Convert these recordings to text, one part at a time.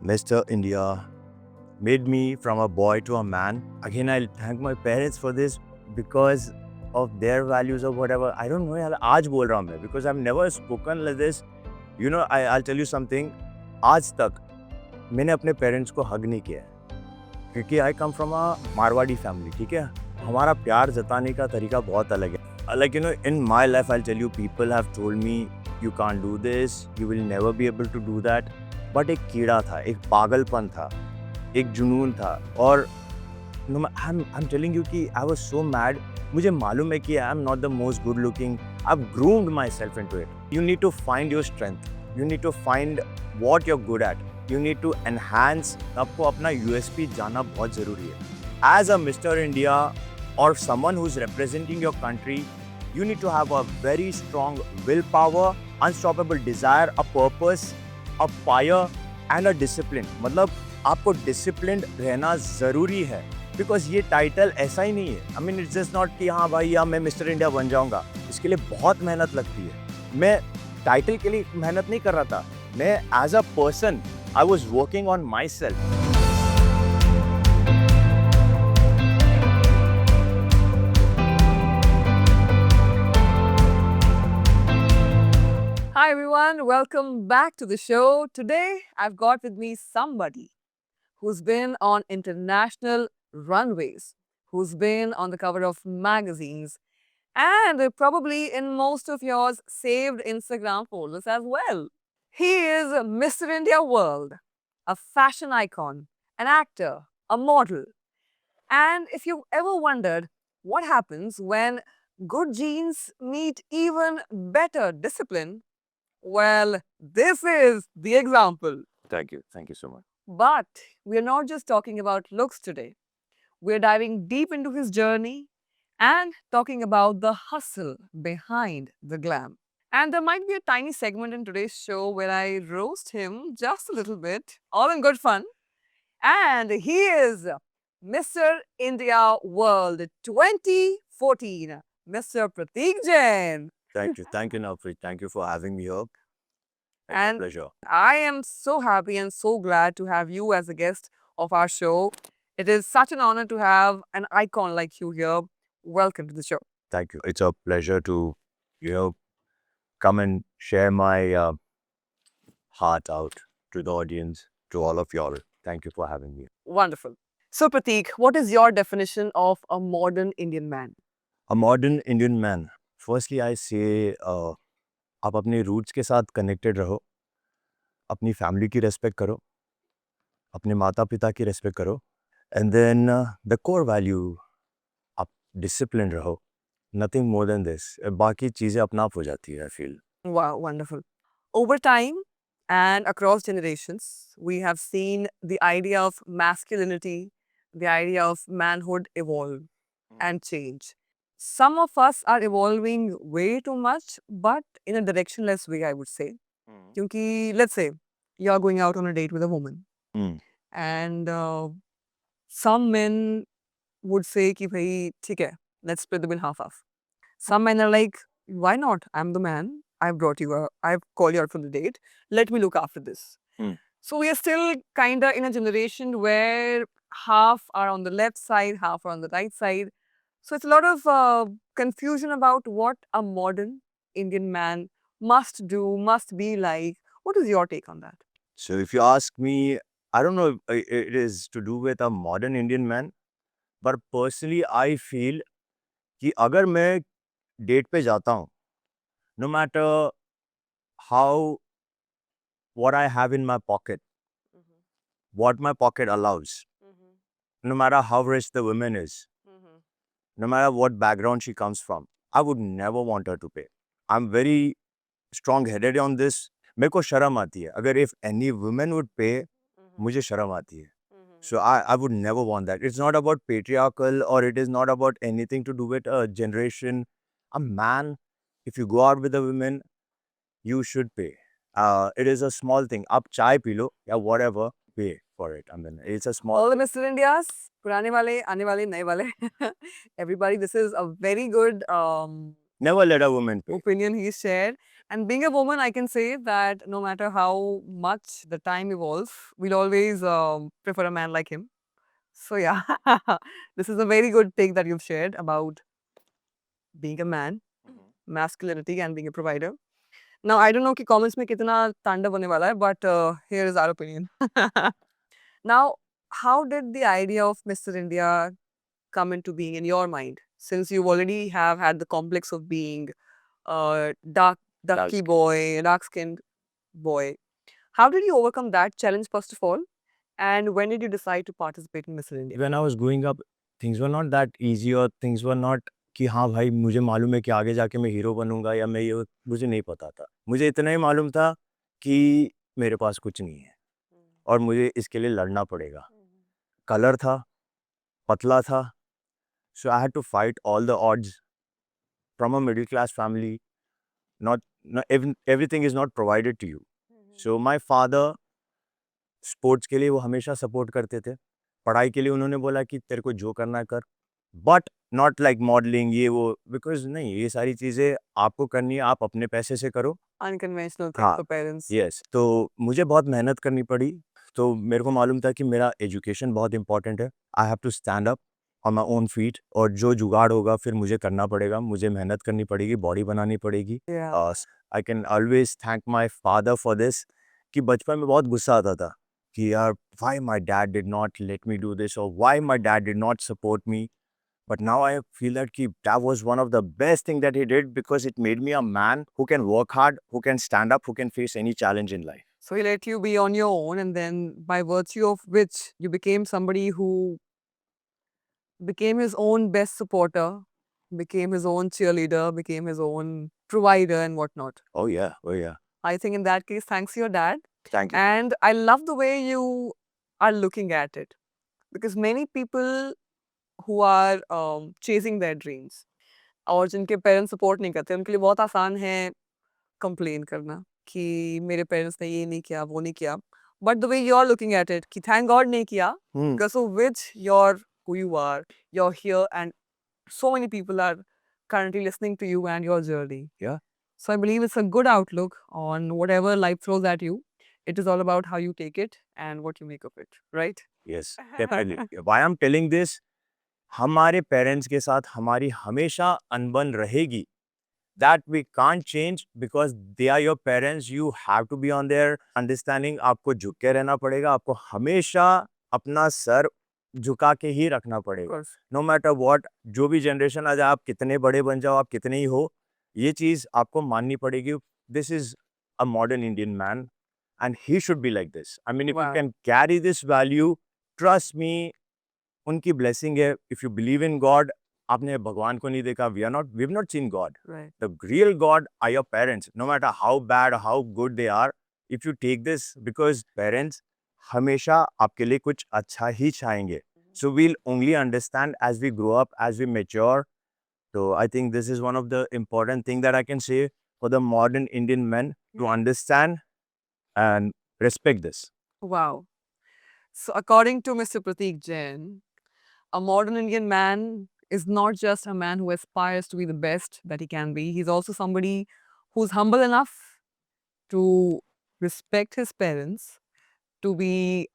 Mr. India made me from a boy to a man. Again, I'll thank my parents for this because of their values or whatever. I don't know यार आज बोल रहा हूँ मैं because I've never spoken like this. You know, I'll tell you something. आज तक मैंने अपने पेरेंट्स को हग नहीं किया है क्योंकि I come from a Marwari family. ठीक है, हमारा प्यार जताने का तरीका बहुत अलग है. Like you know, in my life, I'll tell you, people have told me you can't do this, you will never be able to do that. But एक कीड़ा था, एक पागलपन था, एक जुनून था. और I'm telling you कि I was so mad. मुझे मालूम है कि I'm not the most good looking. I've groomed myself into it. You need to find your strength. You need to find what you're good at. You need to enhance. आपको अपना USP जानना बहुत ज़रूरी है. As a Mr. India or someone who's representing your country, you need to have a very strong willpower, unstoppable desire, a purpose, a fire and a discipline. मतलब आपको disciplined रहना ज़रूरी है बिकॉज ये टाइटल ऐसा ही नहीं है. I mean it's just not कि हाँ भाई मैं मिस्टर इंडिया बन जाऊंगा. इसके लिए बहुत मेहनत लगती है. मैं टाइटल के लिए मेहनत नहीं कर रहा था. मैं as a person I was working on myself. Hi everyone, welcome back to the show. Today I've got with me somebody who's been on international runways, who's been on the cover of magazines, and probably in most of yours saved Instagram folders as well. He is Mr. India World, a fashion icon, an actor, a model. And if you've ever wondered what happens when good genes meet even better discipline, well, this is the example. Thank you so much. But we're not just talking about looks today. We're diving deep into his journey and talking about the hustle behind the glam. And there might be a tiny segment in today's show where I roast him just a little bit, all in good fun. And he is Mr. India World 2014, Mr. Prateek Jain. Thank you, Navpreet. Thank you for having me here. It's a And pleasure. I am so happy and so glad to have you as a guest of our show. It is such an honor to have an icon like you here. Welcome to the show. Thank you. It's a pleasure to, you know, come and share my heart out to the audience, to all of y'all. Thank you for having me. Wonderful. So, Prateek, what is your definition of a modern Indian man? A modern Indian man. Firstly, I say आप अपने roots के साथ connected रहो, अपनी family की respect करो, अपने माता पिता की रेस्पेक्ट करो, and then the core value आप डिसिप्लिन रहो. Nothing more than this. बाकी चीज़ें अपना आप हो जाती है. I feel. Wow, wonderful. Over time and across generations, we have seen the idea of masculinity, the idea of manhood evolve and change. Some of us are evolving way too much, but in a directionless way, I would say. Kyunki, let's say you're going out on a date with a woman, and some men would say ki bhai, theek hai, let's split the bill half half. Some men are like, why not? I'm the man. I've brought you out. I've called you out for the date. Let me look after this. So we are still kind of in a generation where half are on the left side, half are on the right side. So it's a lot of confusion about what a modern Indian man must do, must be like. What is your take on that? So if you ask me, I don't know if it is to do with a modern Indian man, but personally I feel कि अगर मैं date पे जाता हूँ, no matter how what I have in my pocket, what my pocket allows, no matter how rich the woman is, no matter what background she comes from, I would never want her to pay. I'm very strong-headed on this. मेरे को शर्म आती है. अगर if any woman would pay, मुझे शर्म आती है. So I would never want that. It's not about patriarchal or it is not about anything to do with a generation. A man, if you go out with a woman, you should pay. It is a small thing. आप चाय P low या whatever, pay for it. I mean, it's a small. All the Mr. Indias, purane wale, aane wale, naye wale. Everybody, this is a very good Never let a woman pay. opinion he shared. And being a woman, I can say that no matter how much the time evolves, we'll always prefer a man like him. So yeah, this is a very good take that you've shared about being a man, masculinity, and being a provider. Now I don't know कि comments में कितना तांडव होने वाला है, but here is our opinion. Now, how did the idea of Mr. India come into being in your mind? Since you already have had the complex of being a darky boy, a dark-skinned boy, how did you overcome that challenge first of all? And when did you decide to participate in Mr. India? When I was growing up, things were not that easy or things were not कि हाँ भाई मुझे मालूम है कि आगे जाके मैं हीरो बनूंगा या मैं ये मुझे नहीं पता था। मुझे इतना ही मालूम था कि मेरे पास कुछ नहीं है और मुझे इसके लिए लड़ना पड़ेगा। कलर था, पतला था, so I had to fight all the odds from a middle class family. Not everything is not provided to you. So my father sports के लिए वो हमेशा सपोर्ट करते थे। पढ़ाई के लिए उन्होंने बोला कि तेरे को जो करना है कर, बट नॉट लाइक मॉडलिंग ये वो, बिकॉज़ नहीं, ये सारी चीज़ें आपको करनी है, आप अपने पैसे से करो। Unconventional thing हाँ, for parents. यस, तो मुझे बहुत मेहनत करनी पड़ी, तो मेरे को मालूम था कि मेरा एजुकेशन बहुत इम्पोर्टेंट है। I have to stand up on my own feet और जो जुगाड़ होगा फिर मुझे करना पड़ेगा, मुझे मेहनत करनी पड़ेगी, बॉडी बनानी पड़ेगी। Yeah. I can always thank my father for this कि बचपन में बहुत गुस्सा आता था कि यार why my dad did not let me do this और why my dad did not support me, but now I feel that that was one of the best thing that he did because it made me a man who can work hard, who can stand up, who can face any challenge in life. So he let you be on your own, and then by virtue of which you became somebody who became his own best supporter, became his own cheerleader, became his own provider and whatnot. Oh yeah, oh yeah. I think in that case, thanks to your dad. Thank you. And I love the way you are looking at it. Because many people who are chasing their dreams और जिनके parents support नहीं करते उनके लिए बहुत आसान है complain करना कि मेरे पेरेंट्स ने ये नहीं किया वो नहीं किया but the way you are looking at it कि थैंक गॉड नहीं किया Hmm. because of which you're here and so many people are currently listening to you and your journey. Yeah. So I believe it's a good outlook on whatever life throws at you. It is all about how you take it and what you make of it, right? Yes, definitely. Why I'm telling this, हमारे parents के साथ हमारी हमेशा अनबन रहेगी। That we can't change because they are your parents. You have to be on their understanding. आपको झुक के रहना पड़ेगा, आपको हमेशा अपना सर झुका के ही रखना Of पड़ेगा। course. No matter what, जो भी जनरेशन आ जाए, आप कितने बड़े बन जाओ, आप कितने ही हो, ये चीज़ आपको माननी पड़ेगी। This is a modern Indian man and he should be like this. I mean, if you Wow. can carry this value, trust me, उनकी blessing है। If you believe in God, आपने भगवान को नहीं देखा, we've not seen God. Right. The real God are your parents. No matter how bad or how good they are, if you take this, because parents हमेशा आपके लिए कुछ अच्छा ही चाहेंगे. So we'll only understand as we grow up, as we mature. So I think this is one of the important thing that I can say for the modern Indian men to understand and respect this. Wow. So according to Mr. Pratik Jain, a modern Indian man is not just a man who aspires to be the best that he can be. He's also somebody who's humble enough to respect his parents, to be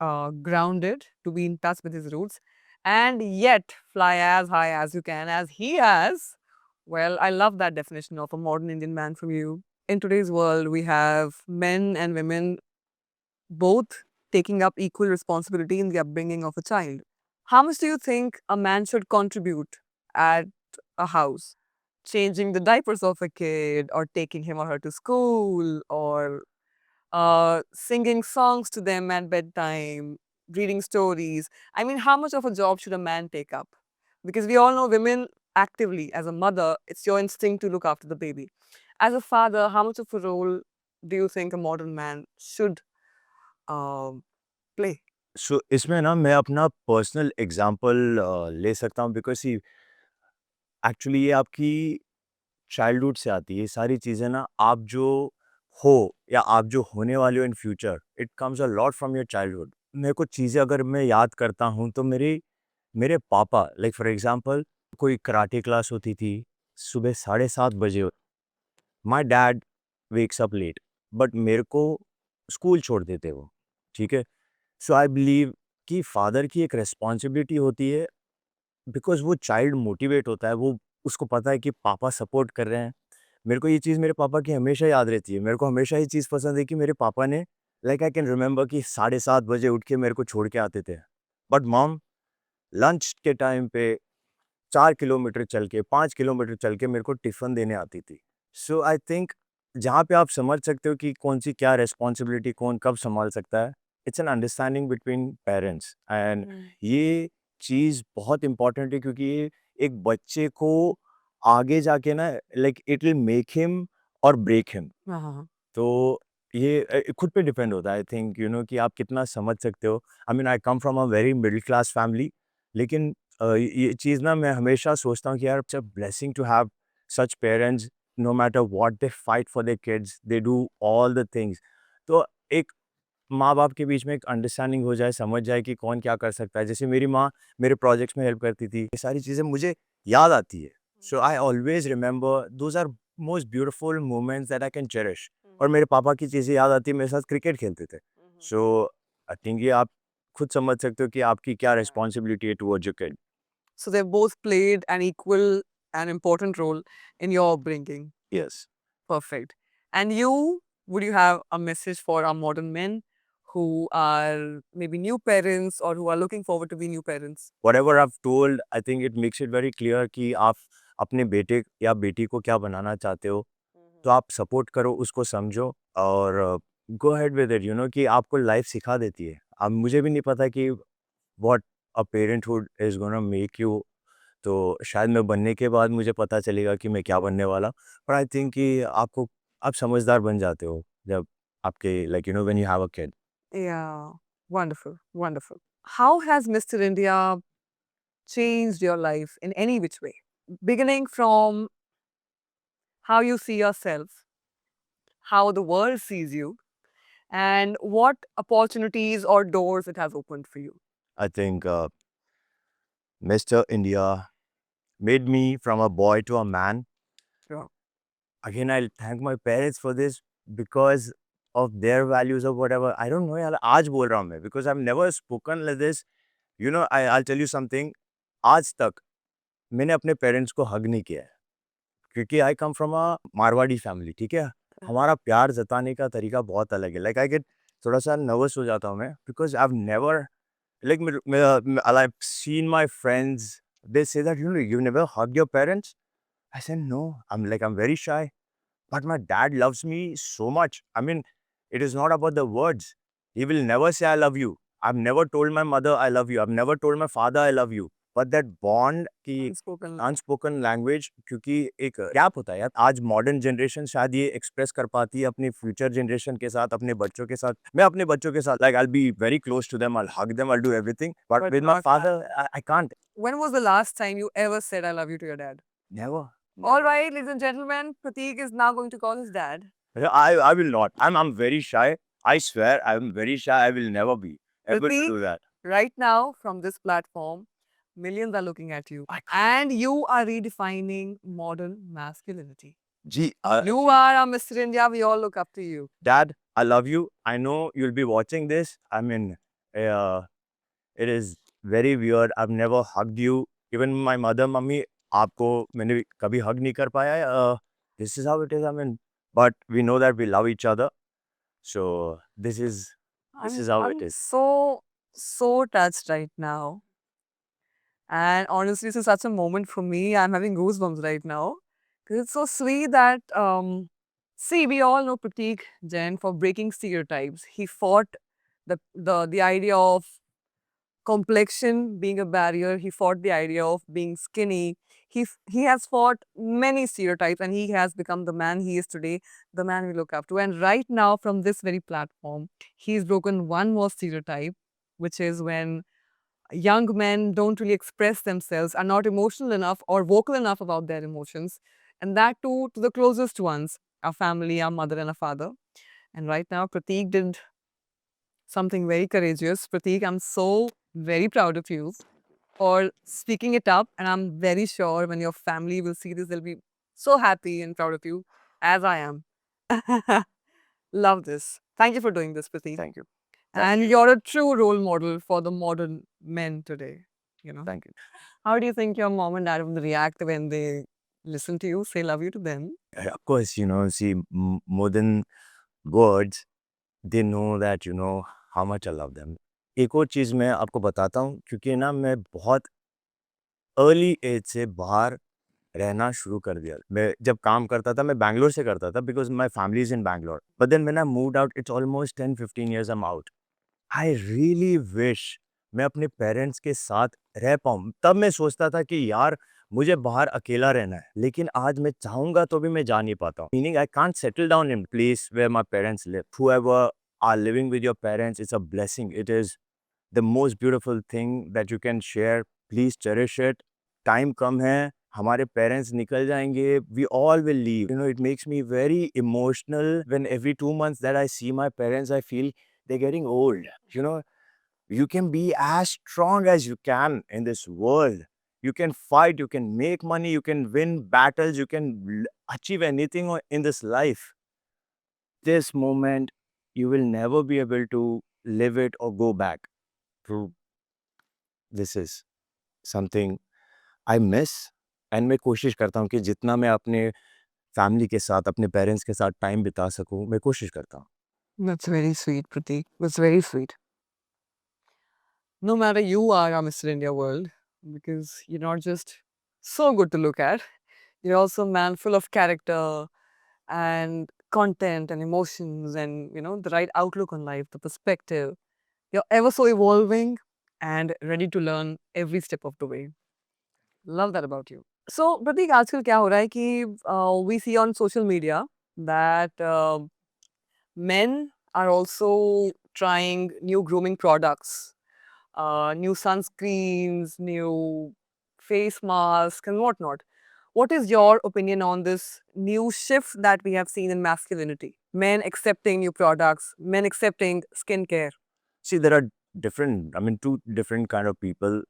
grounded, to be in touch with his roots, and yet fly as high as you can, as he has. Well, I love that definition of a modern Indian man from you. In today's world, we have men and women both taking up equal responsibility in the upbringing of a child. How much do you think a man should contribute at a house? Changing the diapers of a kid, or taking him or her to school, or singing songs to them at bedtime, reading stories. I mean, how much of a job should a man take up? Because we all know women actively, as a mother, it's your instinct to look after the baby. As a father, how much of a role do you think a modern man should play? So इसमें ना मैं अपना personal example ले सकता हूँ because C actually ये आपकी childhood से आती है ये सारी चीज़ें ना आप जो हो या आप जो होने वाले हो in future it comes a lot from your childhood मेरे को चीज़ें अगर मैं याद करता हूँ तो मेरे पापा लाइक फॉर एग्जांपल कोई कराटे क्लास होती थी सुबह 7:30 बजे my dad wakes up late but मेरे को स्कूल छोड़ देते वो, ठीक है? सो आई बिलीव कि फादर की एक रिस्पॉन्सिबिलिटी होती है बिकॉज़ वो चाइल्ड मोटिवेट होता है, वो उसको पता है कि पापा सपोर्ट कर रहे हैं। मेरे को ये चीज़ मेरे पापा की हमेशा याद रहती है। मेरे को हमेशा ये चीज़ पसंद है कि मेरे पापा ने लाइक आई कैन रिमेंबर कि 7:30 बजे उठ के मेरे को छोड़ के आते थे। बट मॉम लंच के टाइम पे 4 किलोमीटर चल के, 5 किलोमीटर चल के मेरे को टिफ़िन देने आती थी। सो आई थिंक जहाँ पे आप समझ सकते हो कि कौन-सी क्या रिस्पॉन्सिबिलिटी कौन कब सँभाल सकता है, it's an understanding between parents and ये चीज़ बहुत इम्पोर्टेंट है क्योंकि ये एक बच्चे को आगे जाके ना like it will make him और ब्रेक हिम। हाँ, तो ये खुद पे डिपेंड होता है आई थिंक कि आप कितना समझ सकते हो। I mean I come from a very middle class family लेकिन ये चीज़ ना मैं हमेशा सोचता हूँ कि यार it's a blessing to have such parents no matter what they fight for their kids they do all the things. तो एक माँ-बाप के बीच में एक अंडरस्टैंडिंग हो जाए, समझ जाए कि कौन क्या कर सकता है। जैसे मेरी माँ मेरे प्रोजेक्ट्स में हेल्प करती थी, ये सारी चीज़ें मुझे याद आती है। So I always remember those are most beautiful moments that I can cherish. और मेरे पापा की चीज़ें याद आती है, मेरे साथ क्रिकेट खेलते थे। सो आई थिंक ये आप खुद समझ सकते हो कि आपकी क्या रिस्पॉन्सिबिलिटी है towards your kid. So they've both played an equal and important role in your upbringing. Yes. Perfect. And you, would you have a message for our modern men who are maybe new parents or who are looking forward to be new parents? Whatever I have told I think it makes it very clear कि आप अपने बेटे या बेटी को क्या बनाना चाहते हो। तो आप सपोर्ट करो, उसको समझो और गो अहेड विद इट कि आपको लाइफ सिखा देती है। अब मुझे भी नहीं पता कि what a parenthood is gonna make you. तो शायद मैं बनने के बाद मुझे पता चलेगा कि मैं क्या बनने वाला। पर आई थिंक कि आप समझदार बन जाते हो जब आपके like when you have a kid. Yeah, wonderful, wonderful. How has Mr. India changed your life in any which way? Beginning from how you see yourself, how the world sees you, and what opportunities or doors it has opened for you. I think mister India made me from a boy to a man. Yeah. Again, I'll thank my parents for this because of their values or whatever. I don't know यार आज बोल रहा हूँ मैं because I've never spoken like this. I'll tell you something. आज तक मैंने अपने पेरेंट्स को हग नहीं किया है क्योंकि I come from a Marwari family, ठीक है? हमारा प्यार जताने का तरीका बहुत अलग है। लाइक आई गेट थोड़ा सा नर्वस हो जाता हूँ मैं because I have never like I have seen my friends they say that you never hug your parents. I said no, I'm very shy. But my dad loves me so much. I mean, it is not about the words. He will never say, I love you. I've never told my mother, I love you. I've never told my father, I love you. But that bond की Unspoken. Unspoken language क्योंकि एक gap होता है यार। आज modern generation शायद ये express कर पाती है अपनी फ्यूचर जनरेशन के साथ, अपने बच्चों के साथ। मैं अपने बच्चों के साथ like I be very close to them, I hug them, I do everything. But But with my not father I can't. when was the last time you ever said I love you to your dad? Never. All right, ladies and gentlemen, Prateek is now going to call his dad. I will not. I'm very shy. I swear I'm very shy. I will never be able to Prateek, do that. right now from this platform, millions are looking at you. I And you are redefining modern masculinity. Gee, You are a Mr. India. We all look up to you. Dad, I love you. I know you'll be watching this. I mean, uh, it is very weird. I've never hugged you. Even my mother, mummy, आपको मैंने कभी hug नहीं कर पाया है. This is how it is. I mean, but we know that we love each other. So this is how it I'm is. so touched right now. And honestly, this is such a moment for me. I'm having goosebumps right now. Because it's so sweet that, see, we all know Prateek Jain for breaking stereotypes. He fought the idea of complexion being a barrier. He fought the idea of being skinny. He has fought many stereotypes and he has become the man he is today, the man we look up to. And right now, from this very platform, he's broken one more stereotype, which is when young men don't really express themselves, are not emotional enough or vocal enough about their emotions. And that too to the closest ones, our family, our mother and our father. And right now, Prateek did something very courageous. Prateek, I'm so very proud of you. for speaking it up. And I'm very sure when your family will see this, they'll be so happy and proud of you, as I am. Love this. Thank you for doing this, Prateek. Thank you. And you're a true role model for the modern men today. You know. Thank you. How do you think your mom and dad will react when they listen to you say love you to them? Of course, see, more than words, they know that, how much I love them. एक और चीज़ मैं आपको बताता हूँ, क्योंकि ना मैं बहुत अर्ली एज से बाहर रहना शुरू कर दिया। मैं जब काम करता था, मैं बैंगलोर से करता था because my family is in Bangalore. But then when I moved out, it's almost 10-15 years I am out. I really wish मैं अपने पेरेंट्स के साथ रह पाऊँ। तब मैं सोचता था कि यार मुझे बाहर अकेला रहना है, लेकिन आज मैं चाहूँगा तो भी मैं जा नहीं पाता हूँ। Meaning I can't settle down in place where my parents live. Whoever are living with your parents, it's a blessing. It is the most beautiful thing that you can share. Please cherish it. Time कम है, हमारे parents निकल जाएँगे, we all will leave. It makes me very emotional when every 2 months that I see my parents, I feel they're getting old. You can be as strong as you can in this world. You can fight, you can make money, you can win battles, you can achieve anything in this life. This moment, you will never be able to live it or go back. So this is something I miss. And मैं कोशिश करता हूँ कि जितना मैं अपने family के साथ, अपने पेरेंट्स के साथ टाइम बिता सकूँ, मैं कोशिश करता हूँ। That's very sweet, Prateek. That's very sweet. No matter you are our Mr. India world, because you're not just so good to look at, you're also a man full of character and content and emotions and, the right outlook on life, the perspective. You're ever so evolving and ready to learn every step of the way. Love that about you. So, Prateek, आजकल क्या हो रहा है कि we see on social media that men are also trying new grooming products, new sunscreens, new face masks, and whatnot. What is your opinion on this new shift that we have seen in masculinity? Men accepting new products, men accepting skincare. See, there are two different kind of people.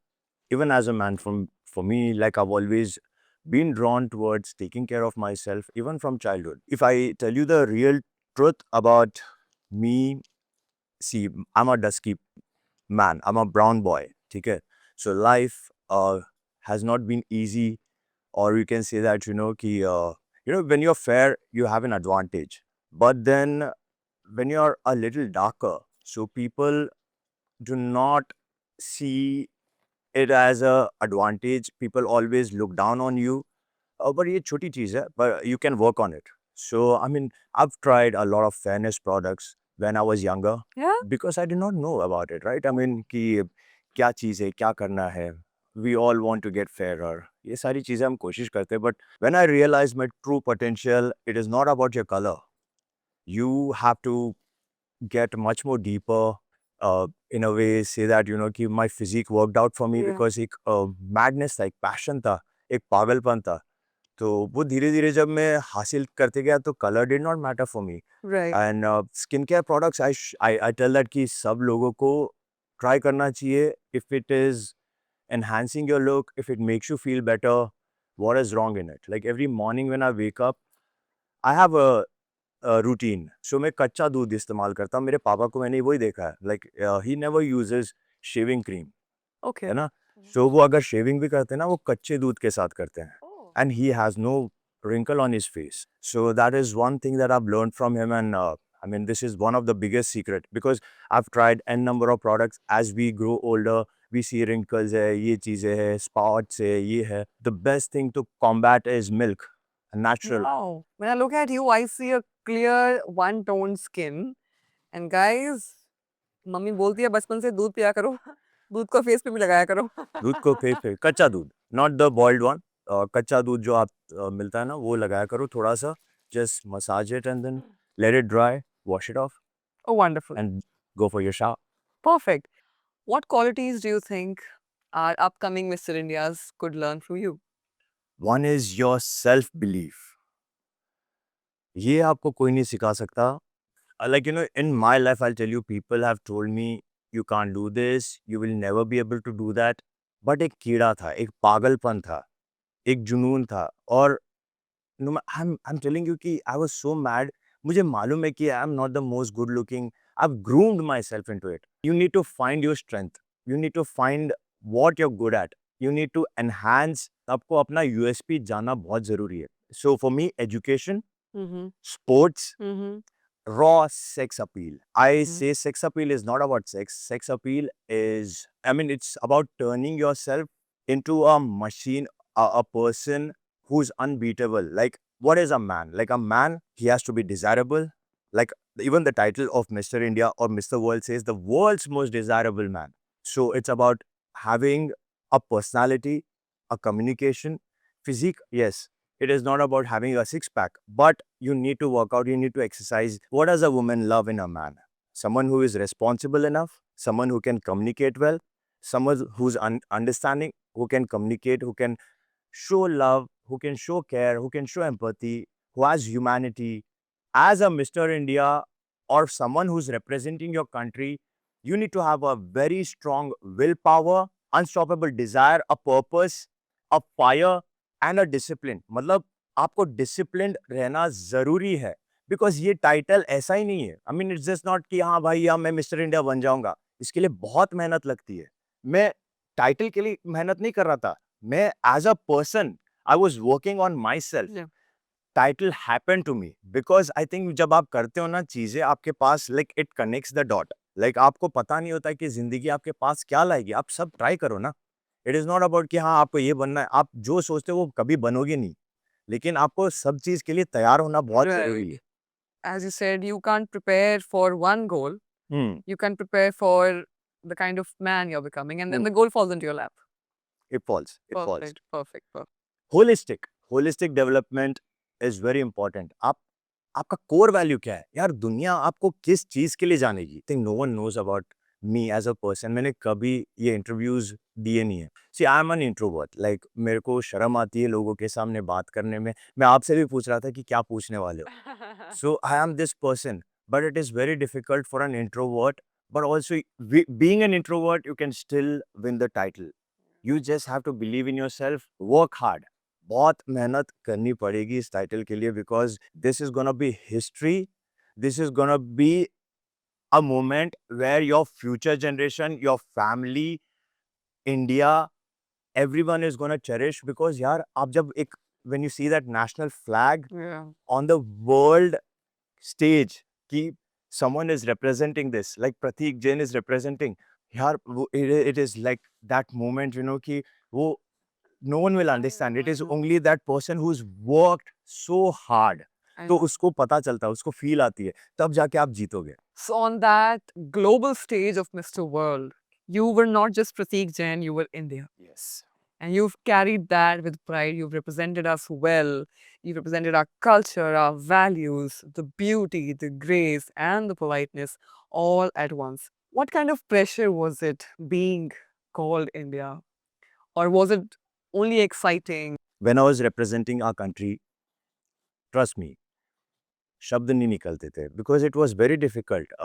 Even as a man, for me, like I've always been drawn towards taking care of myself, even from childhood. If I tell you the real truth about me, see, I'm a dusky man. I'm a brown boy. Okay? So life has not been easy, or you can say that, when you're fair, you have an advantage. But then when you're a little darker, so people do not see it as a advantage. People always look down on you. But ये छोटी चीज़ है, but you can work on it. So, I've tried a lot of fairness products when I was younger Yeah. because I did not know about it, right? कि क्या चीज़ है, क्या करना है. We all want to get fairer. ये सारी चीज़ें हम कोशिश करते हैं, but when I realized my true potential, it is not about your color. You have to get much more deeper, in a way, say that, कि my physique worked out for me Yeah. because एक madness था, एक passion था, एक पागलपन था. तो वो धीरे-धीरे जब मैं हासिल करते गया तो color did not matter for me. Right. And skincare products, I tell that कि सब लोगों को try करना चाहिए. If it is enhancing your look, if it makes you feel better, what is wrong in it? Like every morning when I wake up, I have a routine. So मैं कच्चा दूध इस्तेमाल करता हूँ। मेरे पापा को मैंने वही देखा है, like he never uses shaving cream, Okay. है ना? सो वो अगर शेविंग भी करते हैं ना, वो कच्चे दूध के साथ करते हैं। Oh. And he has no wrinkle on his face. So that is one thing that I've learned from him, and this is one of the biggest secret because I've tried n number of products. As we grow older, we see wrinkles है, ये चीज़ें है, spots है, ये है. The best thing to combat is milk, natural. Wow. When I look at you, I see a clear one-toned skin. And guys, mummy बोलती है बचपन से दूध पिया करो दूध को फेस पे भी लगाया करो दूध को फेंक फेंक कच्चा दूध, नॉट द बॉइल्ड वन। कच्चा दूध जो आप मिलता है ना, वो लगाया करो थोड़ा सा, just massage it and then let it dry, wash it off Oh, wonderful. And go for your shower. Perfect. What qualities do you think our upcoming Mr. Indias could learn from you? One is your self belief. ये आपको कोई नहीं सिखा सकता। Like in my life I tell you, people have told me you can't do this, you will never be able to do that, but एक कीड़ा था, एक पागलपन था, एक जुनून था। और no, I'm telling you कि I was so mad. मुझे मालूम है कि I am not the most good looking. I've groomed myself into it. You need to find your strength. You need to find what you're good at. You need to enhance. आपको अपना USP जानना बहुत ज़रूरी है. So for me, education, Mm-hmm. sports, Mm-hmm. raw sex appeal. I Mm-hmm. say sex appeal is not about sex. Sex appeal is, I mean, it's about turning yourself into a machine, a person who's unbeatable. Like, what is a man? Like, a man, he has to be desirable. Like, even the title of Mr. India or Mr. World says the world's most desirable man. So, it's about having a personality, a communication, physique, yes. It is not about having a six pack, but you need to work out, you need to exercise. What does a woman love in a man? Someone who is responsible enough, someone who can communicate well, someone who's understanding, who can communicate, who can show love, who can show care, who can show empathy, who has humanity. As a Mr. India or someone who's representing your country, you need to have a very strong willpower, unstoppable desire, a purpose, a fire and a discipline. मतलब आपको disciplined रहना ज़रूरी है because ये title ऐसा ही नहीं है. I mean it's just not कि हाँ भाई या मैं मिस्टर इंडिया बन जाऊंगा. इसके लिए बहुत मेहनत लगती है. मैं टाइटल के लिए मेहनत नहीं कर रहा था. मैं as a person, I was working on myself. Yeah. Title happen to me because I think जब आप करते हो ना चीजें आपके पास like it connects the dot. Like आपको पता नहीं होता कि जिंदगी आपके पास क्या लाएगी. आप सब ट्राई करो ना. इट इज नॉट अबाउट कि हाँ आपको ये बनना है. आप जो सोचते हो वो कभी बनोगे नहीं. लेकिन आपको सब चीज के लिए तैयार होना बहुत जरूरी Right. है. As you said, you can't prepare for one goal. Hmm. You can prepare for the kind of man you're becoming, and then the goal falls into your lap. It falls. Perfect. Holistic development is very important. आप आपका core value क्या है यार. दुनिया आपको किस चीज के लिए जानेगी. Think no one knows about me as a person. मैंने कभी ये इंटरव्यूज दिए नहीं है. See I am an introvert. Like मेरे को शर्म आती है लोगों के सामने बात करने में. मैं आपसे भी पूछ रहा था कि क्या पूछने वाले हो. So I am this person, but it is very difficult for an introvert. But also, being an introvert, you can still win the title. You just have to believe in yourself, work hard. बहुत मेहनत करनी पड़ेगी इस title के लिए because this is gonna be history. This is gonna be a moment where your future generation, your family, India, everyone is gonna cherish because यार आप जब एक when you see that national flag Yeah. on the world stage कि someone is representing this, like Pratik Jain is representing, यार it is like that moment, you know, कि वो no one will understand. It is know. only that person who's worked so hard. I तो know. उसको पता चलता है, उसको feel आती है, तब जाके आप जीतोगे. So on that global stage of Mr. World, you were not just Pratik Jain, you were India. Yes. And you've carried that with pride. You've represented us well. You've represented our culture, our values, the beauty, the grace, and the politeness all at once. What kind of pressure was it being called India? Or was it only exciting? When I was representing our country, trust me, शब्द नहीं निकलते थे because it was very difficult.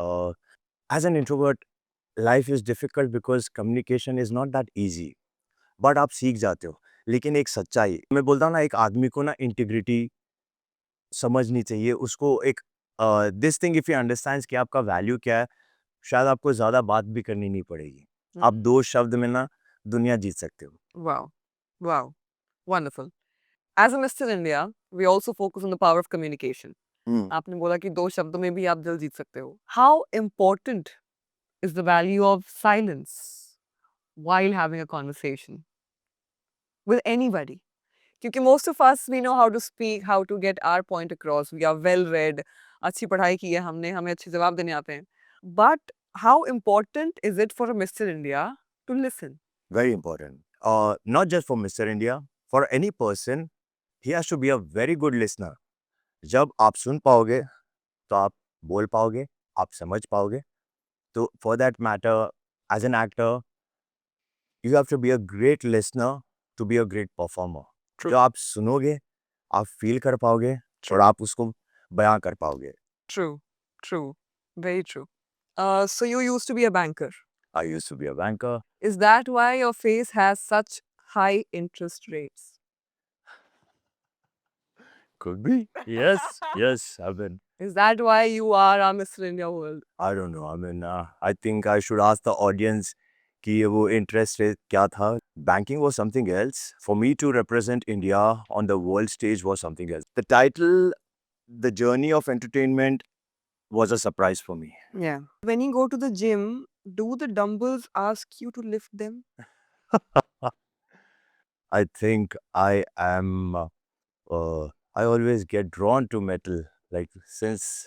As an introvert, life is difficult because communication is not that easy. But आप सीख जाते हो. लेकिन एक सच्चाई मैं बोलता हूँ ना, एक आदमी को ना इंटीग्रिटी समझनी चाहिए. उसको एक this thing if you understands कि आपका वैल्यू क्या है, शायद आपको ज़्यादा बात भी करनी नहीं पड़ेगी. आप 2 शब्द में ना दुनिया जीत सकते हो. Wow. Wow. Wonderful. As a Mr. India, we also focus on the power of communication. हुँ. आपने बोला कि 2 शब्दों में भी आप दिल जीत सकते हो. How important is the value of silence while having a conversation with anybody? क्योंकि most of us, we know how to speak, how to get our point across. We are well read. अच्छी पढ़ाई की है हमने, हमें अच्छे जवाब देने आते हैं. But how important is it for a Mr. India to listen? Very important. Not just for Mr. India, for any person, he has to be a very good listener. जब आप सुन पाओगे, तो आप बोल पाओगे, आप समझ पाओगे. तो for that matter, as an actor, you have to be a great listener to be a great performer. True. जो आप सुनोगे, आप फील कर पाओगे और आप उसको बयां कर पाओगे. True. Very true. So you used to be a banker. I used to be a banker. Is that why your face has such high interest rates? Could be. Yes, yes. I mean, Is that why you are our Mr. India world? I don't know. I mean, I think I should ask the audience कि वो interest rate क्या था. Banking was something else. For me to represent India on the world stage was something else. The title, The Journey of Entertainment, was a surprise for me. Yeah. When you go to the gym, do the dumbbells ask you to lift them? I think I am. I always get drawn to metal, like since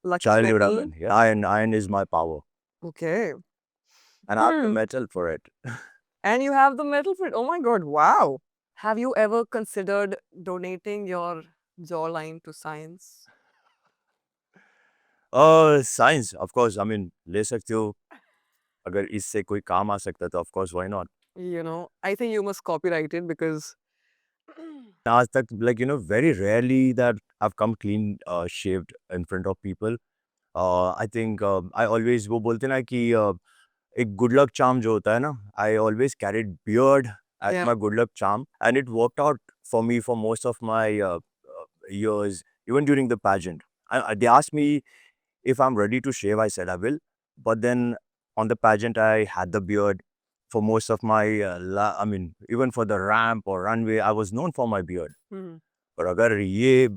Lucky childhood. metal. I mean, yeah, iron is my power, Okay. and I have the Hmm. metal for it. And you have the metal for it. Oh my God. Wow. Have you ever considered donating your jawline to science? Science, of course. I mean, ले सकते हो. अगर इससे कोई काम आ सकता है तो of course why not? You know, I think you must copyright it because आज तक like very rarely that I've come clean shaved in front of people. I think I always वो बोलते ना कि एक good luck charm जो होता है ना, I always carried beard as yeah. my good luck charm, and it worked out for me for most of my years, even during the pageant. They asked me if I'm ready to shave. I said I will, but then on the pageant I had the beard for most of my I mean, even for the ramp or runway, I was known for my beard. Mhm. पर अगर ये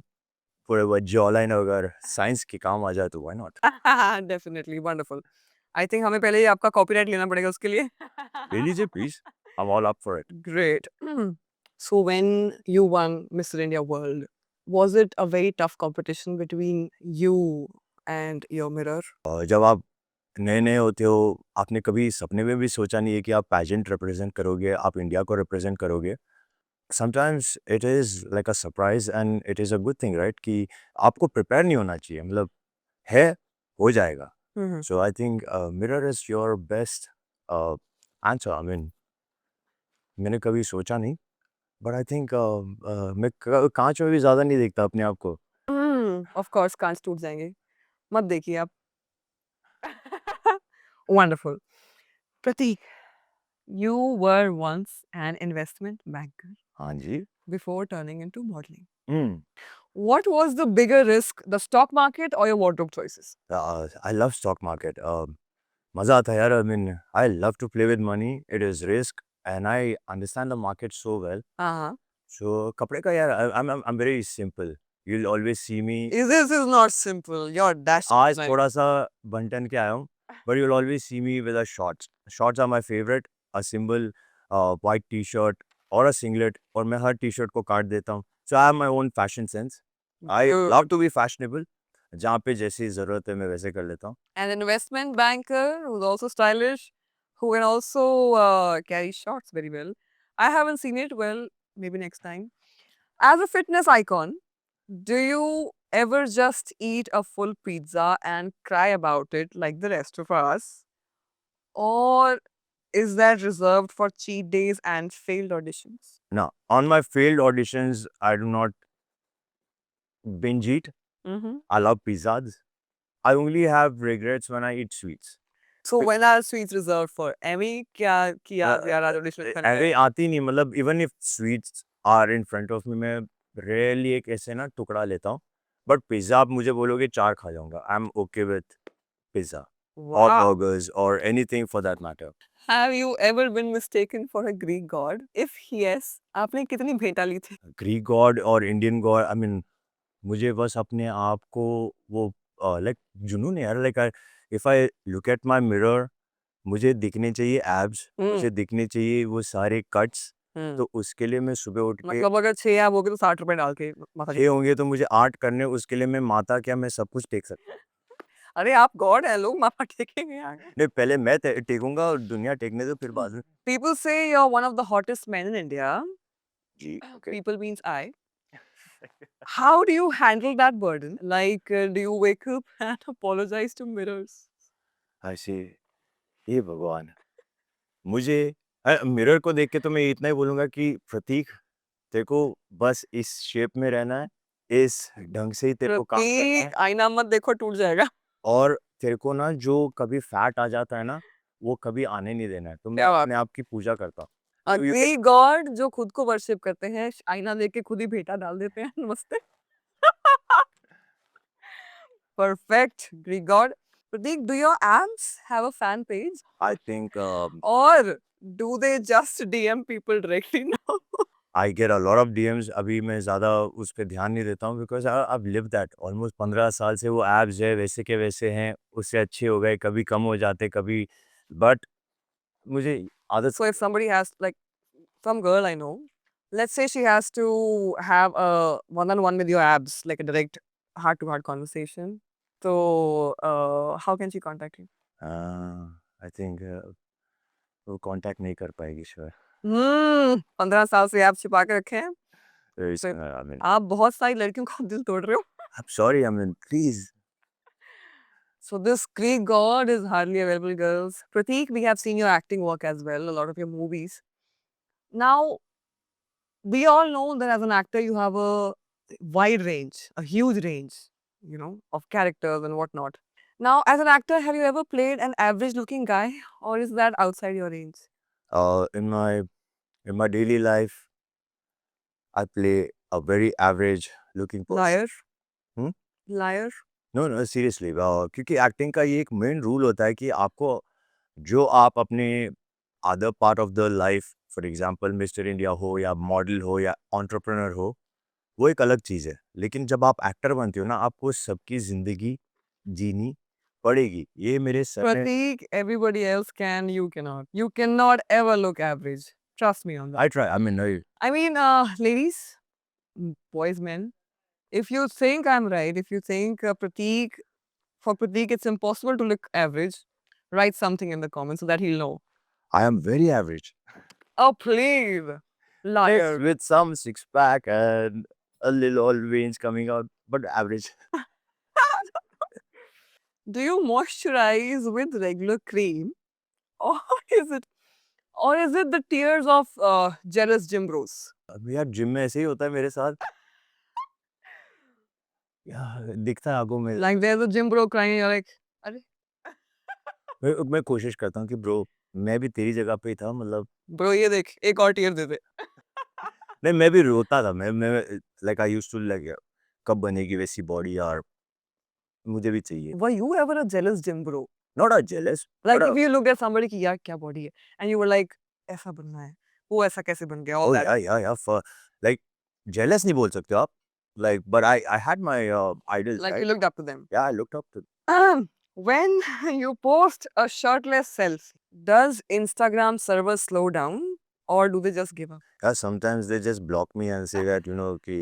पूरे jawline अगर science के काम आ जाए तो why not? Definitely wonderful. I think हमें पहले ही आपका copyright लेना पड़ेगा उसके लिए. ले लीजिए please. I'm all up for it. Great. So when you won Mr. India World, was it a very tough competition between you and your mirror? जब आप नए-नए होते हो, आपने कभी सपने में भी सोचा नहीं है कि आप पेजेंट रिप्रेजेंट करोगे, आप इंडिया को रिप्रेजेंट करोगे. Sometimes it is like a surprise and it is a good thing right कि आपको प्रिपेयर नहीं होना चाहिए. मतलब है, हो जाएगा. Mhm. So I think mirror is your best answer. I mean मैंने कभी सोचा नहीं, बट आई थिंक मैं कांच में भी ज़्यादा नहीं देखता अपने आप को. Of course, कांच टूट जाएंगे. मत देखिए आप. Wonderful. Pratik, you were once an investment banker हाँ जी. before turning into modeling. Hmm. What was the bigger risk, the stock market or your wardrobe choices? I love stock market. मज़ा आता है यार. I mean, I love to play with money. It is risk, and I understand the market so well. Uh-huh. So कपड़े का यार, I'm very simple. You'll always see me. This is not simple. You're dash आज like थोड़ा सा बंटन के आया हूँ, but you'll always see me with a shorts. Shorts are my favorite. A simple white t-shirt or a singlet, और मैं हर t-shirt को काट देता हूँ. So I have my own fashion sense. I you- love to be fashionable. जहाँ पे जैसी ज़रूरत है मैं वैसे कर लेता हूँ. an investment banker who's also stylish, who can also carry shorts very well. I haven't seen it. Well, maybe next time. As a fitness icon, do you ever just eat a full pizza and cry about it like the rest of us? Or is that reserved for cheat days and failed auditions? Now, on my failed auditions, I do not binge eat. Mm-hmm. I love pizzas. I only have regrets when I eat sweets. So when are sweets reserved for? Emmy क्या किया यार आज audition में अरे आती नहीं. मतलब even if sweets are in front of me, मैं rarely एक ऐसे ना टुकड़ा लेता हूँ. But pizza आप मुझे बोलोगे 4 खा जाऊँगा. I'm okay with pizza or Wow. burgers or anything for that matter. Have you ever been mistaken for a Greek god? If yes, आपने कितनी भेंटा ली थी? Greek god और Indian god, I mean, मुझे बस अपने आप को वो like जुनून है यार. Like if I look at my mirror, मुझे दिखने चाहिए abs, मुझे दिखने चाहिए वो सारे cuts. तो उसके लिए मैं सुबह उठ के मतलब अगर 6 आप होगे तो 60 रुपए डाल के माता जी 6 होंगे तो मुझे 8 करने. उसके लिए मैं माता क्या मैं सब कुछ टेक सकता हूँ. अरे आप गॉड हैं लोग माथा टेकेंगे आगे नहीं, पहले मैं टेकूंगा और दुनिया टेकने दो फिर बाद में. People say you're one of the hottest men in India. Ji. Okay. People means I. How do you handle that burden? Like, do you wake up and apologize to mirrors? I see. ये भगवान. मुझे mirror को देख के तो मैं इतना ही बोलूंगा कि प्रतीक तेरे को बस इस शेप में रहना है, इस ढंग से ही तेरे को काम करना है. आईना मत देखो टूट जाएगा. और तेरे को ना जो कभी फैट आ जाता है ना, वो कभी आने नहीं देना है, तो मैं क्या बात अपने आप की पूजा करता हूँ। A तो you Greek god जो खुद को वर्शिप करते हैं, आईना देख के खुद ही भेंटा डाल देते हैं। नमस्ते। Perfect Greek god. Pratik, do your abs have a fan page? I think Or do they just DM people directly now? I get a lot of DMs. अभी मैं ज़्यादा उस पे ध्यान नहीं देता हूँ because I've lived that almost 15 साल से वो एब्स है वैसे के वैसे हैं, उससे अच्छे हो गए, कभी कम हो जाते, कभी बट मुझे आदत So if somebody has like some girl I know, let's say she has to have a one-on-one with your abs, like a direct heart-to-heart conversation. So how can she contact you? I think वो contact नहीं कर पाएगी शायद। 15 साल से आप छिपा के रखे हैं। तो I mean, आप बहुत सारी लड़कियों का दिल तोड़ रहे हो। I'm sorry, I mean, please. So this Greek god is hardly available, girls. Pratik, we have seen your acting work as well, a lot of your movies. Now, we all know that as an actor, you have a wide range, a huge range, of characters and whatnot. Now, as an actor, have you ever played an average-looking guy, or is that outside your range? In my daily life, I play a very average looking person. Liar, Hmm? liar. No no seriously क्योंकि acting का ये एक main rule होता है कि आपको जो आप अपने other part of the life for example mister India हो या मॉडल हो या एंटरप्रेन्योर हो वो एक अलग चीज़ है लेकिन जब आप एक्टर बनते हो ना आपको सबकी ज़िंदगी जीनी पड़ेगी ये मेरे सर ने Pratik, everybody else can, you cannot. You cannot ever look average. Trust me on that. I try I mean I mean, ladies, boys, men, if you think I'm right, if you think for Pratik, it's impossible to look average, write something in the comments so that he'll know. I am very average Oh, please. Liar. with some six pack and a little old veins coming out but average. Do you moisturize with regular cream or is it the tears of jealous gym bros? अभी यार gym में ऐसे ही होता है मेरे साथ यार दिखता है आंखों में Like there's a gym bro crying and you're like, अरे मैं कोशिश करता हूँ कि ब्रो मैं भी तेरी जगह पे ही था मतलब bro ये देख एक और tear दे दे. नहीं मैं भी रोता था मैं like I used to like कब बनेगी वैसी बॉडी यार मुझे भी चाहिए Were you ever a jealous gym bro? Not a jealous Like if you looked at somebody कि यार क्या body है and you were like ऐसा बनना है वो ऐसा कैसे बन गया all ओ that. या लाइक जेलस नहीं बोल सकते आप like but I had my idols Like you right looked up to them. या I looked up to When you post a shirtless selfie, does Instagram servers slow down or do they just give up? यार sometimes they just block me and से that you know कि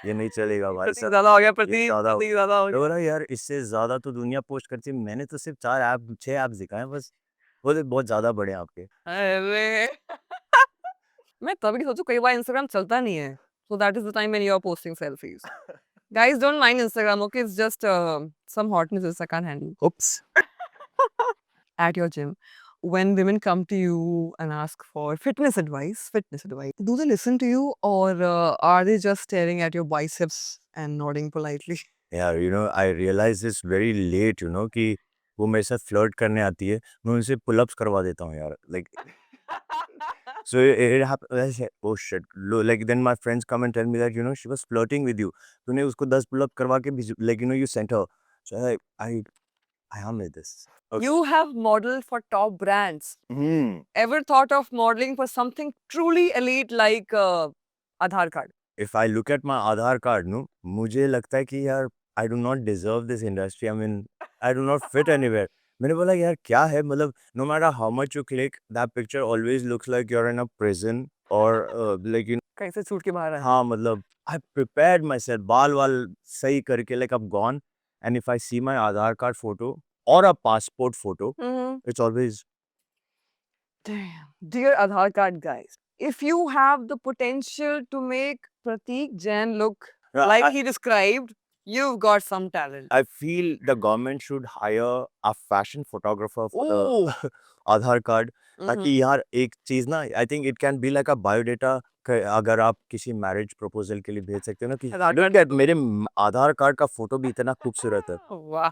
ये नहीं चलेगा भाई प्रतीक साहब ज्यादा हो गया ये प्रतीक ज़्यादा प्रतीक ज्यादा हो तो गया बोला यार इससे ज़्यादा तो दुनिया पोस्ट करती है मैंने तो सिर्फ 4 ऐप 6 ऐप्स दिखाए हैं बस बोले बहुत ज़्यादा बड़े हैं आपके अरे मैं तभी सोचू कई बार इंस्टाग्राम चलता नहीं है so that is the time when you are posting selfies. Guys, don't mind Instagram, okay? It's just some hotness I can't handle. Oops. At your gym, when women come to you and ask for fitness advice, do they listen to you or are they just staring at your biceps and nodding politely? यार you know I realize this very late you know कि वो मेरे साथ flirt करने आती है मैं उनसे पुलअप्स करवा देता हूँ यार like so it happens oh shit like then my friends come and tell me that you know she was flirting with you तूने उसको 10 पुलअप करवा के भेज like you know you sent her so I am with this You have modeled for top brands. Ever thought of modeling for something truly elite like Aadhaar card? if I look at my Aadhaar card, no, मुझे लगता है कि यार I do not deserve this industry. I mean, I do not fit anywhere. मैंने बोला यार क्या है मतलब no matter how much you click, that picture always looks like you're in a prison or like you know, कहीं से छूट के बाहर आया. हाँ मतलब I prepared myself बाल वाल सही करके like I'm gone and if I see my Aadhaar card photo or a passport photo, it's always Damn. Dear Aadhaar card guys, if you have the potential to make Pratik Jain look Yeah, like he described, you've got some talent. I feel the government should hire a fashion photographer for Oh. the Aadhaar card ताकि यार एक चीज ना I think it can be like a biodata अगर आप किसी marriage proposal के लिए भेज सकते हो ना कि आधार look at मेरे आधार कार्ड का फोटो भी इतना खूबसूरत है Wow.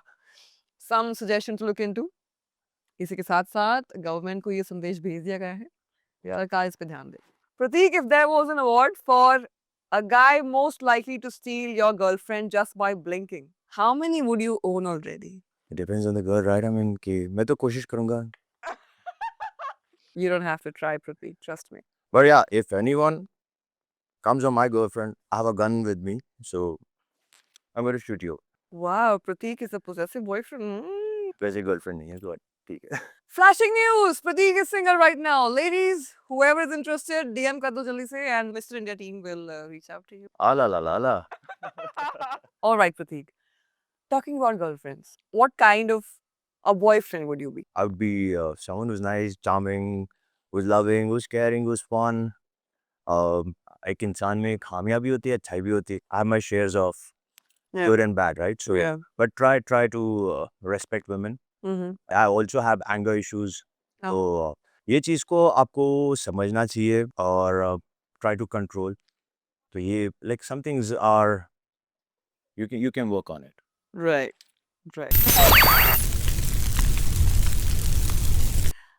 Some suggestion to look into. इसी के साथ साथ गवर्नमेंट को ये संदेश भेज दिया गया है कि सरकार इस पे ध्यान दे। प्रतीक, if there was an award for a guy most likely to steal your girlfriend just by blinking, how many would you own already? It depends on the girl, right? I mean, कि मैं तो कोशिश करूँगा. You don't have to try, Prateek, trust me. But yeah, if anyone comes on my girlfriend, I have a gun with me, so I'm going to shoot you. Wow, Prateek is a possessive boyfriend. वैसे girlfriend नहीं है तो ठीक है. Flashing news! Prateek is single right now. Ladies, whoever is interested, DM कर दो जल्दी से and Mr. India team will reach out to you. Ala la la la. All right, Prateek. Talking about girlfriends, what kind of a boyfriend would you be? I would be someone who's nice, charming, who's loving, who's caring, who's fun. एक इंसान में खामियां भी होती है, अच्छाई भी होती है. I have my shares of good and bad, right? So, Yeah. but try to respect women. Mm-hmm. I also have anger issues. Oh. तो ये चीज़ को आपको समझना चाहिए और try to control. तो ये like some things are you can work on it. Right. Right.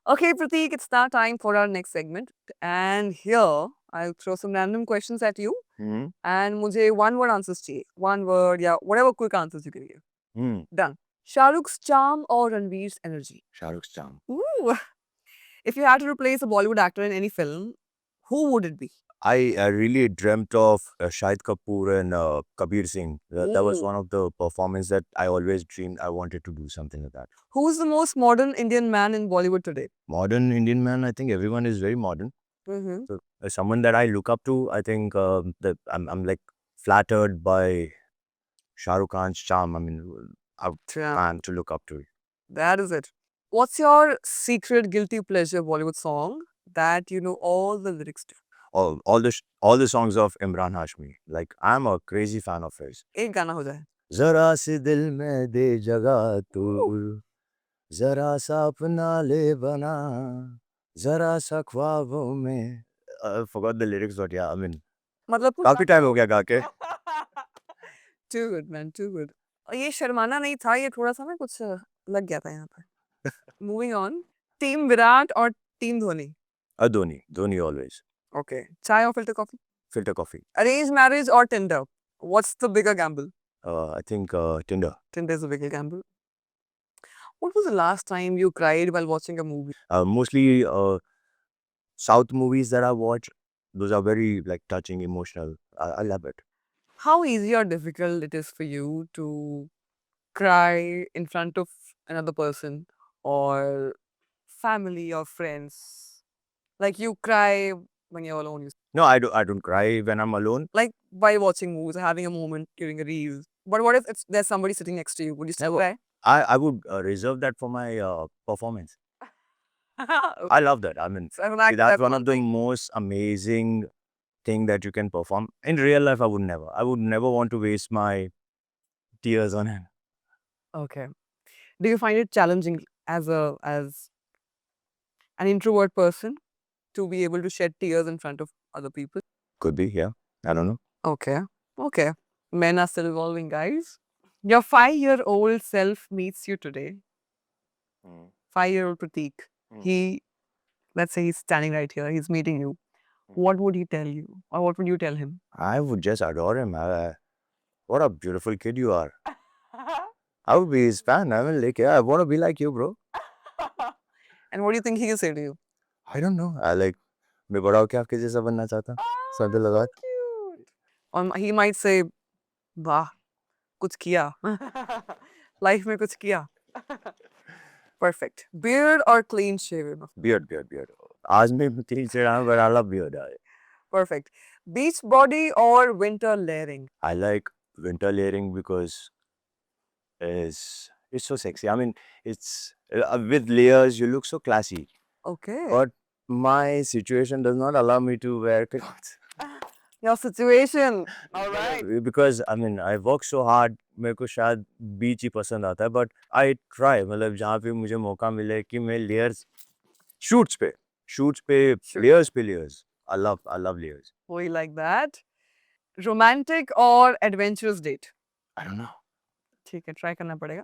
Okay, Prateek, it's now time for our next segment. And here, I'll throw some random questions at you. Hmm. And मुझे one word answers चाहिए. One word, yeah, whatever quick answers you can give. Hmm. Done. Shah Rukh's charm or Ranveer's energy? Shah Rukh's charm. Ooh. If you had to replace a Bollywood actor in any film, who would it be? I really dreamt of Shahid Kapoor and Kabir Singh. That was Ooh. one of the performances that I always dreamed I wanted to do something like that. Who's the most modern Indian man in Bollywood today? Modern Indian man, I think everyone is very modern. Mm-hmm. So, someone that I look up to, I think that I'm like flattered by Shah Rukh Khan's charm. I mean, I'm a fan to look up to. That is it. What's your secret guilty pleasure Bollywood song that you know all the lyrics to? All the songs of Imran Hashmi. Like I'm a crazy fan of his. एक गाना हो जाए. जरा सी दिल में दे जगह तू, जरा सा अपना ले बना, जरा सा ख्वाबों में. I forgot the lyrics, but yeah, I mean, मतलब काफी टाइम हो गया गा के. Too good, man, too good. और ये शर्माना नहीं था, ये थोड़ा सा ना कुछ लग गया था यहाँ पर. Moving on. Team Virat or Team Dhoni? Dhoni always. Okay. Chai or filter coffee? Filter coffee. Arranged marriage or Tinder? What's the bigger gamble? I think Tinder. Tinder is a bigger gamble. What was the last time you cried while watching a movie? Mostly South movies that I watch. Those are very like touching, emotional. I love it. How easy or difficult it is for you to cry in front of another person or family or friends? Like you cry when you're alone. No, I don't cry when I'm alone. Like while watching movies, having a moment during a reel. But what if there's somebody sitting next to you? Would you still cry? I would reserve that for my performance. I love that. I mean, So, see, that's one of the most amazing thing that you can perform. In real life, I would never want to waste my tears on it. Okay. Do you find it challenging as an introvert person to be able to shed tears in front of other people? Could be, yeah. I don't know. Okay. Okay. Men are still evolving, guys. Your 5-year-old self meets you today. 5-year-old Prateek. He, let's say he's standing right here, he's meeting you. What would he tell you? Or what would you tell him? I would just adore him. What a beautiful kid you are. I would be his fan. I mean, like, yeah, I want to be like you, bro. And what do you think he'll say to you? I don't know. मैं बड़ा होके आपके जैसा बनना चाहता. Something like that. Cute. He might say, वाह, कुछ किया. Life में कुछ किया. Perfect. Beard or clean shaven? Beard. आज मैं clean shaven, but I love beard. Perfect. Beach body or winter layering? I like winter layering because it's so sexy. I mean, it's with layers you look so classy. Okay. But my situation does not allow me to wear clothes. Your situation. All right. Because I mean, I work so hard. मेरे को शायद बीच ही पसंद आता है. But I try. मतलब जहाँ पे मुझे मौका मिले कि मैं layers shoots पे layers. I love layers. We like that. Romantic or adventurous date? I don't know. ठीक है, try करना पड़ेगा.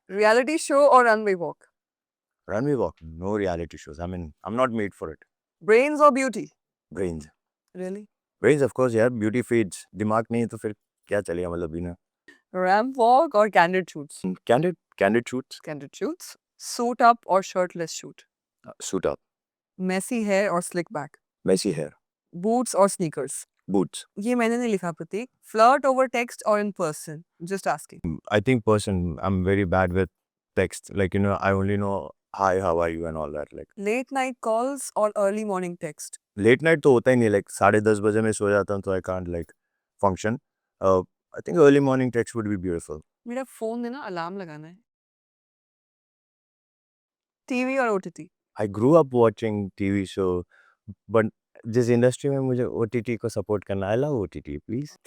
Reality show or runway walk? Runway walk, no reality shows. I mean, I'm not made for it. Brains or beauty? Brains. Really? Brains, of course, यार beauty feeds. दिमाग नहीं है तो फिर क्या चलेगा मतलब बिना. Ramp walk or candid shoots? Candid shoots. Candid shoots. Suit up or shirtless shoot? Suit up. Messy hair or slick back? Messy hair. Boots or sneakers? Boots. ये मैंने नहीं लिखा प्रतीक. Flirt over text or in person? Just asking. I think person, I'm very bad with text. Like, you know, I only know hi, how are you and all that. Like, Late night calls or early morning text? late night तो होता ही नहीं. Like, 10:30 बजे मैं सो जाता हूँ तो I can't like function. I think early morning text would be beautiful. मेरा phone देना अलार्म लगाना है. टीवी और OTT? I grew up watching TV show, but जिस इंडस्ट्री में मुझे OTT को सपोर्ट करना, I love OTT, please.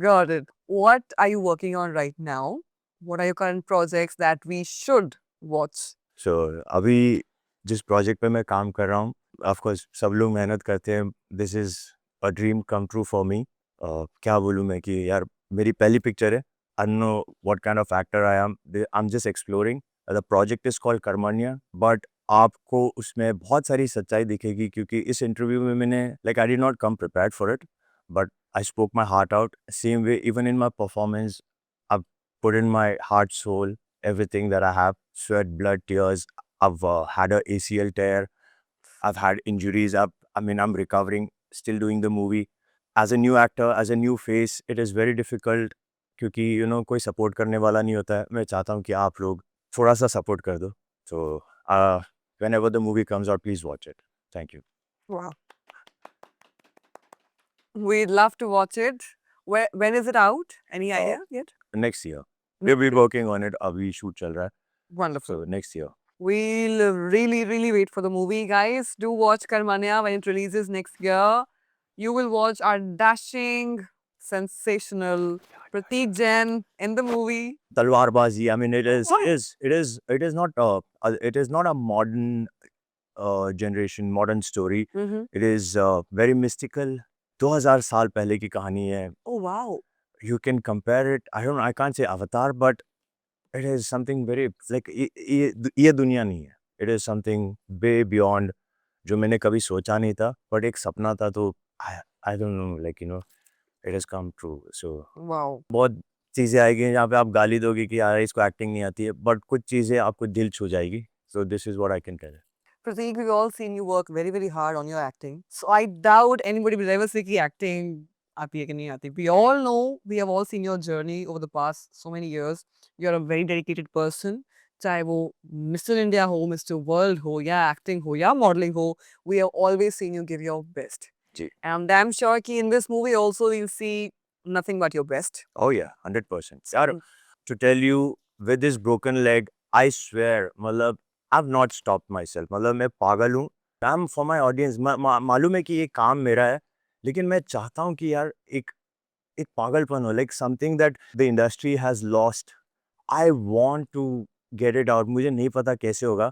Got it. What are you working on right now? What are your current projects that we should watch? So अभी जिस project पे मैं काम कर रहा हूँ, of course सब लोग मेहनत करते हैं. This is a dream come true for me. क्या बोलूँ मैं कि यार मेरी पहली पिक्चर है. I don't know what kind of actor I am. I'm just exploring. The project is called Karmanya, but आपको उसमें बहुत सारी सच्चाई दिखेगी क्योंकि इस इंटरव्यू में मैंने like I did not come prepared for it, but I spoke my heart out. Same way, even in my performance, I've put in my heart, soul, everything that I have, sweat, blood, tears. I've had a ACL tear. I've had injuries. I'm recovering, still doing the movie. As a new actor, as a new face, it is very difficult क्योंकि you know कोई support करने वाला नहीं होता है. मैं चाहता हूँ कि आप लोग थोड़ा सा सपोर्ट कर दो. So whenever the movie comes out, please watch it. Thank you. Wow. We'd love to watch it. When is it out? Any idea yet? Next year. We'll be working on it. अभी shoot चल रहा है. Wonderful. So next year. We'll really, really wait for the movie, guys. Do watch Karmanya when it releases next year. You will watch our dashing, sensational Prateek Jain in the movie. तलवारबाजी. I mean, it is not a modern generation, modern story. Mm-hmm. It is very mystical. 2000 साल पहले की कहानी है. Oh, wow. You can compare it. I can't say Avatar, but it is something very like ये दुनिया नहीं है. It is something way beyond जो मैंने कभी सोचा नहीं था. But एक सपना था तो I don't know, like you know, it has come true. So Wow. बहुत चीज़ें आएगी जहाँ पे आप गाली दोगे कि यार इसको एक्टिंग नहीं आती है. But कुछ चीज़ें आपको दिल छू जाएगी. So this is what I can tell. Prateek, we've all seen you work very, very hard on your acting. So I doubt anybody will ever say कि acting आती है कि नहीं आती. We all know, we have all seen your journey over the past so many years. You're a very dedicated person. चाहे वो Mr. India हो, Mr. World हो, या acting हो, या modeling हो, we have always seen you give your best. Ji. And I'm damn sure कि in this movie also we'll see nothing but your best. Oh yeah, 100%. यार, to tell you, with this broken leg, I swear, मतलब I've not stopped myself. मतलब मैं पागल हूँ. I'm for my audience. मालूम है कि ये काम मेरा है, लेकिन मैं चाहता हूँ कि यार एक पागलपन हो, like something that the industry has lost. I want to get it out. मुझे नहीं पता कैसे होगा,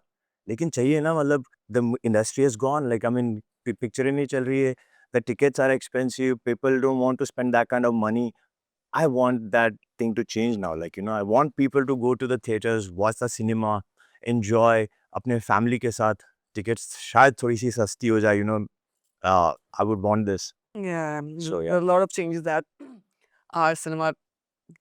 लेकिन चाहिए ना. मतलब the industry is gone. Like I mean, picture ही नहीं चल रही है. The tickets are expensive. People don't want to spend that kind of money. I want that thing to change now. Like, you know, I want people to go to the theaters, watch the cinema, enjoy अपने family के साथ. Tickets शायद थोड़ी सी सस्ती हो जाए, you know. I would want this. Yeah, So, there are a lot of changes that our cinema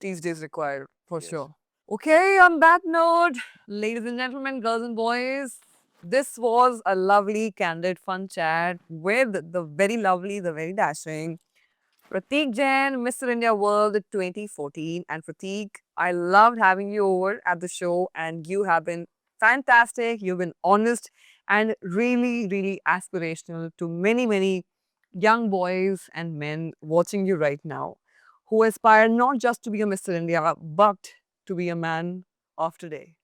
these days require, for Yes. sure. Okay, on that note, ladies and gentlemen, girls and boys, this was a lovely, candid, fun chat with the very lovely, the very dashing Prateek Jain, Mr. India World 2014. And Prateek, I loved having you over at the show, and you have been fantastic. You've been honest and really, really aspirational to many, many young boys and men watching you right now who aspire not just to be a Mr. India, but to be a man of today.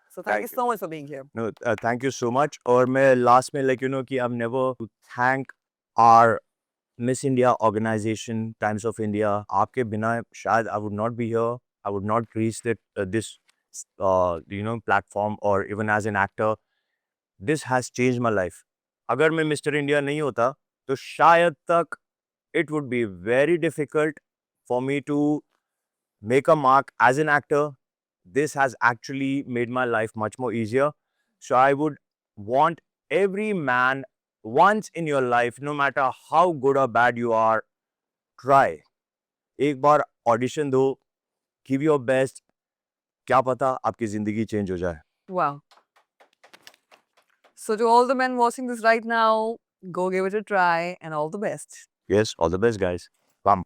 So thank you Thank you. so much for being here. No, thank you so much. और मैं last में like you know कि I've never to thank our Miss India organization, Times of India. आपके बिना शायद I would not be here. I would not reach this you know platform, or even as an actor. This has changed my life. अगर मैं Mr. India नहीं होता तो शायद तक it would be very difficult for me to make a mark as an actor, this has actually made my life much more easier. So I would want every man once in your life, no matter how good or bad you are, try. एक बार audition दो, give your best. क्या पता आपकी जिंदगी change हो जाए. Wow. So to all the men watching this right now, go give it a try and all the best. Yes, all the best, guys. Bam.